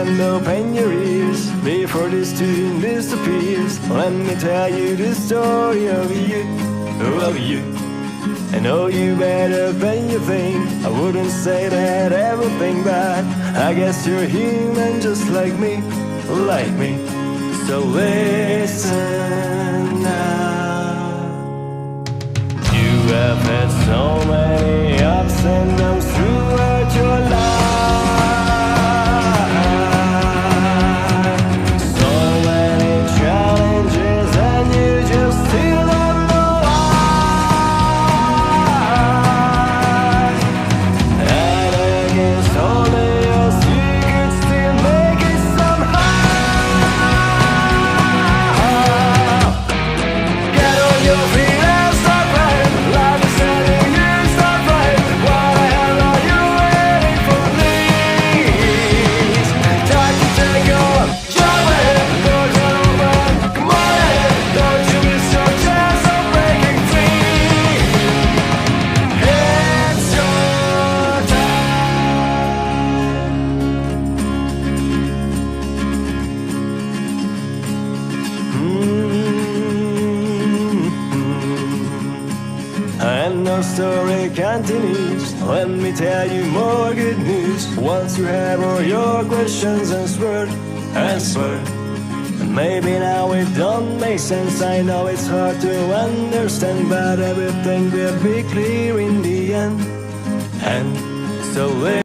and open your ears before this tune disappears. Let me tell you the story of you, of you. I know you better than you think. I wouldn't say that everything bad. I guess you're human just like me, like me. So listen now. You have had so many ups and downs throughout your life. So many challenges and you just still don't know why. And against all the odds you could still make it somehow. Get on your feet and start right. Life is telling you start right. What the hell are you waiting for? Please, time to take on. Jump ahead, doors are open. Come on ahead, don't you miss your chance of breaking free. It's your And the story continues. Let me tell you more good news. Once you have all your questions answered, and maybe now it don't make sense. I know it's hard to understand, but everything will be clear in the end. And so